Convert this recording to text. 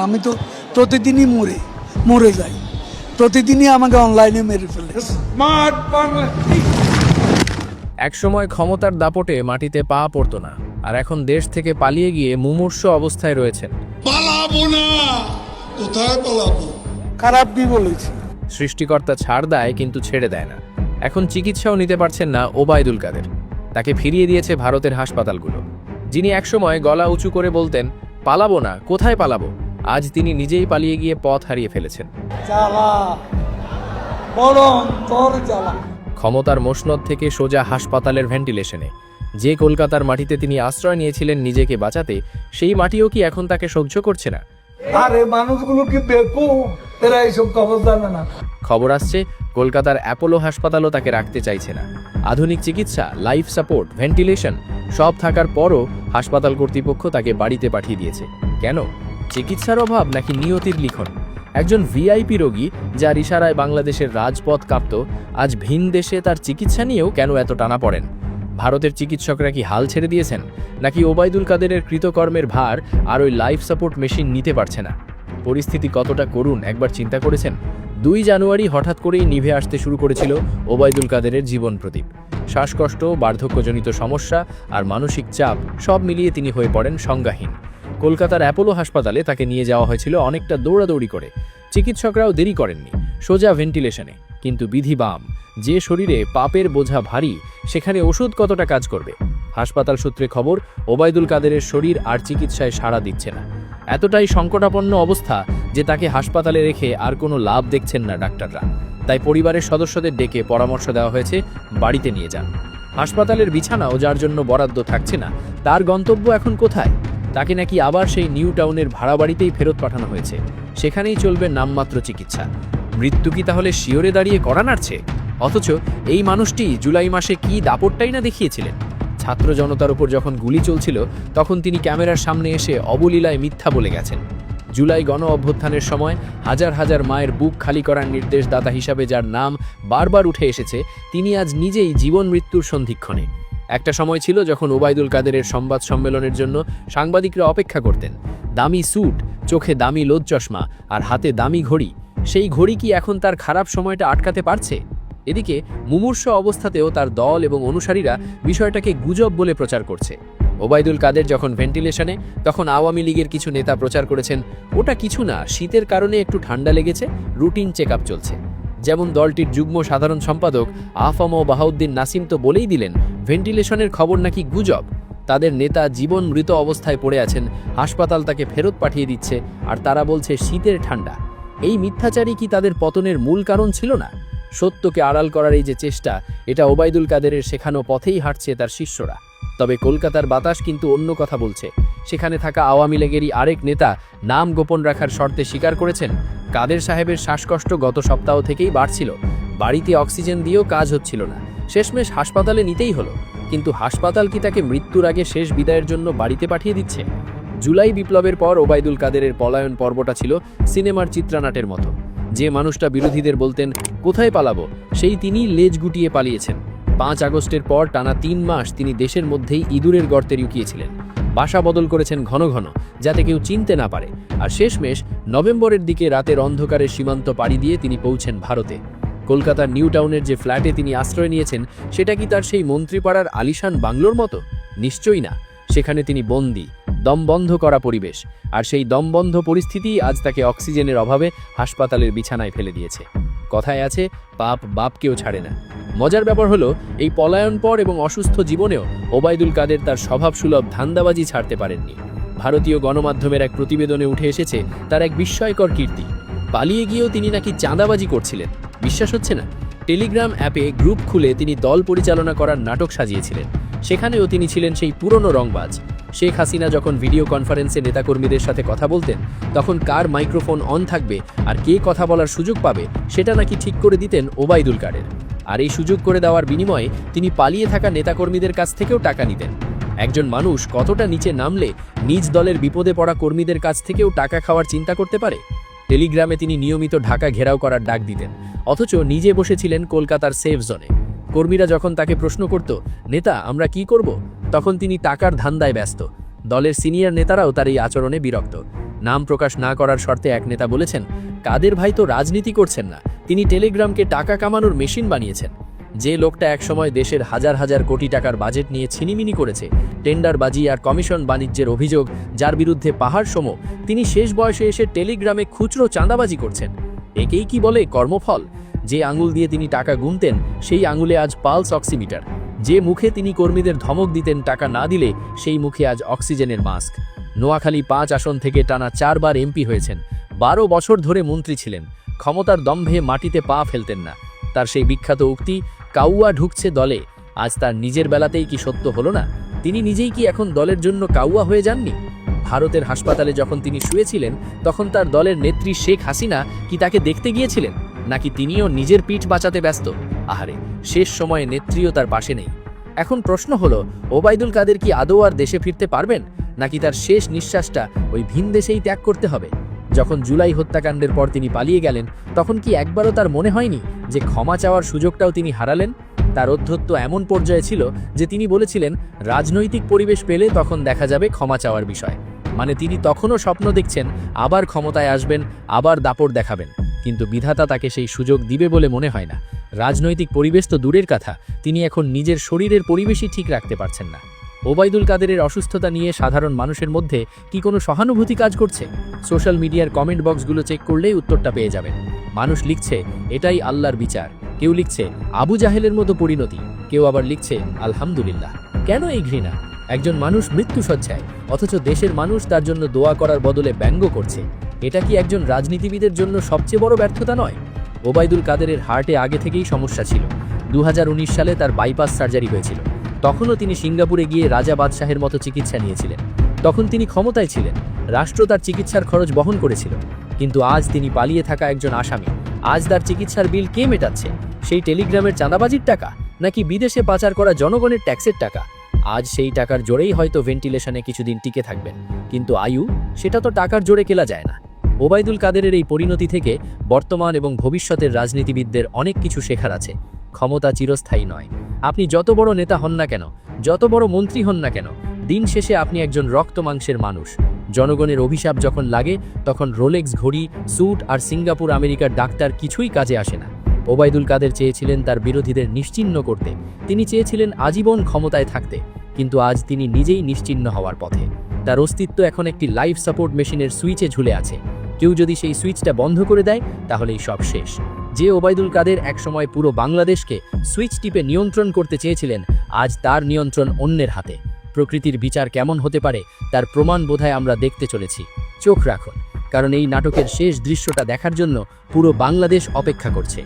আমি তো প্রতিদিনই মরে যাই, প্রতিদিনই আমাকে অনলাইনে মেরে ফেলে। স্মার্ট বাংলা। একসময় ক্ষমতার দাপটে মাটিতে পা পড়তো না, আর এখন দেশ থেকে পালিয়ে গিয়ে মুমূর্ষু অবস্থায় রয়েছেন। পালাবো না, কোথায় পালাবো? খারাপ কি বলেছি? সৃষ্টিকর্তা ছাড় দেয় কিন্তু ছেড়ে দেয় না। এখন চিকিৎসাও নিতে পারছেন না ওবায়দুল কাদের। তাকে ফিরিয়ে দিয়েছে ভারতের হাসপাতালগুলো। যিনি একসময় গলা উঁচু করে বলতেন পালাবো না, কোথায় পালাবো, আজ তিনি নিজেই পালিয়ে গিয়ে পথ হারিয়ে ফেলেছেন। জ্বালা, বড় অন্তর জ্বালা। ক্ষমতার মসনদ থেকে সোজা হাসপাতালের ভেন্টিলেশনে। যে কলকাতার মাটিতে তিনি আশ্রয় নিয়েছিলেন নিজেকে বাঁচাতে, সেই মাটিও কি এখন তাকে সহ্য করছে না? আরে মানুষগুলো কি বেকুব? এরা এইসব খবর জানে না। খবর আসছে কলকাতার অ্যাপোলো হাসপাতালও তাকে রাখতে চাইছে না। আধুনিক চিকিৎসা, লাইফ সাপোর্ট, ভেন্টিলেশন সব থাকার পরও হাসপাতাল কর্তৃপক্ষ তাকে বাড়িতে পাঠিয়ে দিয়েছে। কেন? চিকিৎসার অভাব নাকি নিয়তির লিখন? একজন ভিআইপি রোগী, যার ইশারায় বাংলাদেশের রাজপথ কাঁপত, আজ ভিন দেশে তার চিকিৎসা নিয়েও কেন এত টানা পড়েন? ভারতের চিকিৎসকরা কি হাল ছেড়ে দিয়েছেন, নাকি ওবায়দুল কাদেরের কৃতকর্মের ভার আর ওই লাইফ সাপোর্ট মেশিন নিতে পারছে না? পরিস্থিতি কতটা করুণ একবার চিন্তা করেছেন? 2 জানুয়ারি হঠাৎ করেই নিভে আসতে শুরু করেছিল ওবায়দুল কাদেরের জীবন প্রদীপ। শ্বাসকষ্ট, বার্ধক্যজনিত সমস্যা আর মানসিক চাপ সব মিলিয়ে তিনি হয়ে পড়েন সংজ্ঞাহীন। কলকাতার অ্যাপোলো হাসপাতালে তাকে নিয়ে যাওয়া হয়েছিল অনেকটা দৌড়াদৌড়ি করে। চিকিৎসকরাও দেরি করেননি, সোজা ভেন্টিলেশনে। কিন্তু বিধি বাম, যে শরীরে পাপের বোঝা ভারী, সেখানে ওষুধ কতটা কাজ করবে? হাসপাতাল সূত্রে খবর, ওবায়দুল কাদেরের শরীর আর চিকিৎসায় সাড়া দিচ্ছে না। এতটাই সংকটাপন্ন অবস্থা যে তাকে হাসপাতালে রেখে আর কোনো লাভ দেখছেন না ডাক্তাররা। তাই পরিবারের সদস্যদের ডেকে পরামর্শ দেওয়া হয়েছে বাড়িতে নিয়ে যান। হাসপাতালের বিছানাও যার জন্য বরাদ্দ থাকছে না, তার গন্তব্য এখন কোথায়? তাকে নাকি আবার সেই নিউ টাউনের ভাড়া বাড়িতেই ফেরত পাঠানো হয়েছে। সেখানেই চলবে নামমাত্র চিকিৎসা। মৃত্যু কি তাহলে শিওরে দাঁড়িয়ে কড়া নাড়ছে? অথচ এই মানুষটি জুলাই মাসে কি দাপটটাই না দেখিয়েছিলেন। ছাত্র জনতার উপর যখন গুলি চলছিল, তখন তিনি ক্যামেরার সামনে এসে অবলীলায় মিথ্যা বলে গেছেন। জুলাই গণ অভ্যুত্থানের সময় হাজার হাজার মায়ের বুক খালি করার নির্দেশদাতা হিসাবে যার নাম বারবার উঠে এসেছে, তিনি আজ নিজেই জীবন মৃত্যুর সন্ধিক্ষণে। একটা সময় ছিল যখন ওবায়দুল কাদেরের সংবাদ সম্মেলনের জন্য সাংবাদিকরা অপেক্ষা করতেন। দামি স্যুট, চোখে দামি লোদ চশমা আর হাতে দামি ঘড়ি। সেই ঘড়ি কি এখন তার খারাপ সময়টা আটকাতে পারছে? এদিকে মুমূর্ষ অবস্থাতেও তার দল এবং অনুসারীরা বিষয়টাকে গুজব বলে প্রচার করছে। ওবায়দুল কাদের যখন ভেন্টিলেশনে, তখন আওয়ামী লীগের কিছু নেতা প্রচার করেছেন ওটা কিছু না, শীতের কারণে একটু ঠান্ডা লেগেছে, রুটিন চেক আপ চলছে। যেমন দলটির যুগ্ম সাধারণ সম্পাদক আফম বাহাউদ্দিন নাসিম তো বলেই দিলেন ভেন্টিলেশনের খবর নাকি গুজব। তাদের নেতা জীবন মৃত অবস্থায় পড়ে আছেন, হাসপাতাল তাকে ফেরত পাঠিয়ে দিচ্ছে, আর তারা বলছে শীতের ঠান্ডা। এই মিথ্যাচারই কি তাদের পতনের মূল কারণ ছিল না? সত্যকে আড়াল করার এই যে চেষ্টা, এটা ওবায়দুল কাদেরের শেখানো পথেই হাঁটছে তার শিষ্যরা। তবে কলকাতার বাতাস কিন্তু অন্য কথা বলছে। সেখানে থাকা আওয়ামী লীগেরই আরেক নেতা নাম গোপন রাখার শর্তে স্বীকার করেছেন, কাদের সাহেবের শ্বাসকষ্ট গত সপ্তাহ থেকেই বাড়ছিল। বাড়িতে অক্সিজেন দিয়েও কাজ হচ্ছিল না, শেষমেশ হাসপাতালে নিতেই হলো। কিন্তু হাসপাতাল কি তাকে মৃত্যুর আগে শেষ বিদায়ের জন্য বাড়িতে পাঠিয়ে দিচ্ছে? জুলাই বিপ্লবের পর ওবায়দুল কাদেরের পলায়ন পর্বটা ছিল সিনেমার চিত্রনাটের মতো। যে মানুষটা বিরোধীদের বলতেন কোথায় পালাবো, সেই তিনি লেজ গুটিয়ে পালিয়েছেন। 5 আগস্টের পর টানা 3 মাস তিনি দেশের মধ্যেই ইঁদুরের গর্তে লুকিয়েছিলেন। বাসা বদল করেছেন ঘন ঘন, যাতে কেউ চিনতে না পারে। আর শেষমেশ নভেম্বরের দিকে রাতের অন্ধকারে সীমান্ত পাড়ি দিয়ে তিনি পৌঁছেন ভারতে। কলকাতার নিউ টাউনের যে ফ্ল্যাটে তিনি আশ্রয় নিয়েছেন, সেটা কি তার সেই মন্ত্রীপাড়ার আলিশান বাংলোর মতো? নিশ্চয়ই না। সেখানে তিনি বন্দী, দমবন্ধ করা পরিবেশ। আর সেই দমবন্ধ পরিস্থিতি আজ তাকে অক্সিজেনের অভাবে হাসপাতালের বিছানায় ফেলে দিয়েছে। কথায় আছে, পাপ বাপকেও ছাড়ে না। মজার ব্যাপার হলো, এই পলায়ন পর এবং অসুস্থ জীবনেও ওবায়দুল কাদের তার স্বভাবসুলভ ধান্দাবাজি ছাড়তে পারেননি। ভারতীয় গণমাধ্যমের এক প্রতিবেদনে উঠে এসেছে তার এক বিস্ময়কর কীর্তি। পালিয়ে গিয়েও তিনি নাকি চাঁদাবাজি করছিলেন। বিশ্বাস হচ্ছে না? টেলিগ্রাম অ্যাপে গ্রুপ খুলে তিনি দল পরিচালনা করার নাটক সাজিয়েছিলেন। সেখানেও তিনি ছিলেন সেই পুরনো রংবাজ। শেখ হাসিনা যখন ভিডিও কনফারেন্সে নেতাকর্মীদের সাথে কথা বলতেন, তখন কার মাইক্রোফোন অন থাকবে আর কে কথা বলার সুযোগ পাবে, সেটা নাকি ঠিক করে দিতেন ওবায়দুল কাদের। আর এই সুযোগ করে দেওয়ার বিনিময়ে তিনি পালিয়ে থাকা নেতাকর্মীদের কাছ থেকেও টাকা নিতেন। একজন মানুষ কতটা নিচে নামলে নিজ দলের বিপদে পড়া কর্মীদের কাছ থেকেও টাকা খাওয়ার চিন্তা করতে পারে? টেলিগ্রামে তিনি নিয়মিত ঢাকা ঘেরাও করার ডাক দিতেন, অথচ নিজে বসেছিলেন কলকাতার সেফ জোনে। কর্মীরা যখন তাকে প্রশ্ন করত, নেতা আমরা কি করব, তখন তিনি টাকার ধান্দায় ব্যস্ত। দলের সিনিয়র নেতারাও তার এই আচরণে বিরক্ত। নাম প্রকাশ না করার শর্তে এক নেতা বলেছেন, কাদের ভাই তো রাজনীতি করছেন না, তিনি টেলিগ্রামকে টাকা কামানোর মেশিন বানিয়েছেন। যে লোকটা একসময় দেশের হাজার হাজার কোটি টাকার বাজেট নিয়ে ছিনিমিনি করেছে, টেন্ডারবাজি আর কমিশন বাণিজ্যের অভিযোগ যার বিরুদ্ধে পাহাড় সম, তিনি শেষ বয়সে এসে টেলিগ্রামে খুচরো চাঁদাবাজি করছেন। একেই কি বলে কর্মফল? যে আঙুল দিয়ে তিনি টাকা গুনতেন সেই আঙুলে আজ পালস অক্সিমিটার, যে মুখে তিনি কর্মীদের ধমক দিতেন টাকা না দিলে সেই মুখে আজ অক্সিজেনের মাস্ক। নোয়াখালী 5 আসন থেকে টানা 4 বার এমপি হয়েছেন, 12 বছর ধরে মন্ত্রী ছিলেন, ক্ষমতার দম্ভে মাটিতে পা ফেলতেন না। তার সেই বিখ্যাত উক্তি, কাউয়া ঢুকছে দলে, আজ তার নিজের বেলাতেই কি সত্য হলো না? তিনি নিজেই কি এখন দলের জন্য কাউয়া হয়ে যাননি? ভারতের হাসপাতালে যখন তিনি শুয়েছিলেন তখন তার দলের নেত্রী শেখ হাসিনা কি তাকে দেখতে গিয়েছিলেন, নাকি তিনিও নিজের পিঠ বাঁচাতে ব্যস্ত? আহারে, শেষ সময়ে নেত্রীও তার পাশে নেই। এখন প্রশ্ন হলো, ওবায়দুল কাদের কি আদৌ আর দেশে ফিরতে পারবেন, নাকি তার শেষ নিঃশ্বাসটা ওই ভিন দেশেই ত্যাগ করতে হবে? যখন জুলাই হত্যাকাণ্ডের পর তিনি পালিয়ে গেলেন তখন কি একবারও তার মনে হয়নি যে ক্ষমা চাওয়ার সুযোগটাও তিনি হারালেন? তার অধ্যত্ব এমন পর্যায়ে ছিল যে তিনি বলেছিলেন, রাজনৈতিক পরিবেশ পেলে তখন দেখা যাবে ক্ষমা চাওয়ার বিষয়। মানে তিনি তখনও স্বপ্ন দেখছেন আবার ক্ষমতায় আসবেন, আবার দাপট দেখাবেন, কিন্তু বিধাতা তাকে সেই সুযোগ দিবে বলে মনে হয় না। রাজনৈতিক পরিবেশ তো দূরের কথা, তিনি এখন নিজের শরীরের পরিবেশই ঠিক রাখতে পারছেন না। ওবায়দুল কাদেরের অসুস্থতা নিয়ে সাধারণ মানুষের মধ্যে কি কোনো সহানুভূতি কাজ করছে? সোশ্যাল মিডিয়ার কমেন্ট বক্সগুলো চেক করলেই উত্তরটা পেয়ে যাবেন। মানুষ লিখছে, এটাই আল্লাহর বিচার, কেউ লিখছে আবু জাহেলের মতো পরিণতি, কেউ আবার লিখছে আলহামদুলিল্লাহ। কেন এই ঘৃণা? একজন মানুষ মৃত্যুশয্যায়, অথচ দেশের মানুষ তার জন্য দোয়া করার বদলে ব্যঙ্গ করছে। এটা কি একজন রাজনীতিবিদের জন্য সবচেয়ে বড় ব্যর্থতা নয়? ওবায়দুল কাদেরের হার্টে আগে থেকেই সমস্যা ছিল। 2019 সালে তার বাইপাস সার্জারি হয়েছিল। তখনও তিনি সিঙ্গাপুরে গিয়ে রাজা বাদশাহের মতো চিকিৎসা নিয়েছিলেন। তখন তিনি ক্ষমতায় ছিলেন, রাষ্ট্র তার চিকিৎসার খরচ বহন করেছিল। কিন্তু আজ তিনি পালিয়ে থাকা একজন আসামি। আজ তার চিকিৎসার বিল কে মেটাচ্ছে? সেই টেলিগ্রামের চাঁদাবাজির টাকা, নাকি বিদেশে পাচার করা জনগণের ট্যাক্সের টাকা? আজ সেই টাকার জোরেই হয়তো ভেন্টিলেশনে কিছুদিন টিকে থাকবেন, কিন্তু আয়ু, সেটা তো টাকার জোরে কেলা যায় না। ওবায়দুল কাদেরের এই পরিণতি থেকে বর্তমান এবং ভবিষ্যতের রাজনীতিবিদদের অনেক কিছু শেখার আছে। ক্ষমতা চিরস্থায়ী নয়। আপনি যত বড় নেতা হন না কেন, যত বড় মন্ত্রী হন না কেন, দিন শেষে আপনি একজন রক্ত মাংসের মানুষ। জনগণের অভিশাপ যখন লাগে তখন রোলেক্স ঘড়ি, স্যুট আর সিঙ্গাপুর আমেরিকার ডাক্তার কিছুই কাজে আসে না। ওবায়দুল কাদের চেয়েছিলেন তার বিরোধীদের নিশ্চিহ্ন করতে, তিনি চেয়েছিলেন আজীবন ক্ষমতায় থাকতে, কিন্তু আজ তিনি নিজেই নিশ্চিহ্ন হওয়ার পথে। তার অস্তিত্ব এখন একটি লাইফ সাপোর্ট মেশিনের সুইচে ঝুলে আছে। কেউ যদি সেই সুইচটা বন্ধ করে দেয় তাহলেই সব শেষ। যে ওবায়দুল কাদের একসময় পুরো বাংলাদেশকে সুইচ টিপে নিয়ন্ত্রণ করতে চেয়েছিলেন, আজ তার নিয়ন্ত্রণ অন্যের হাতে। প্রকৃতির বিচার কেমন হতে পারে তার প্রমাণ বোধহয় আমরা দেখতে চলেছি। চোখ রাখুন, কারণ এই নাটকের শেষ দৃশ্যটা দেখার জন্য পুরো বাংলাদেশ অপেক্ষা করছে।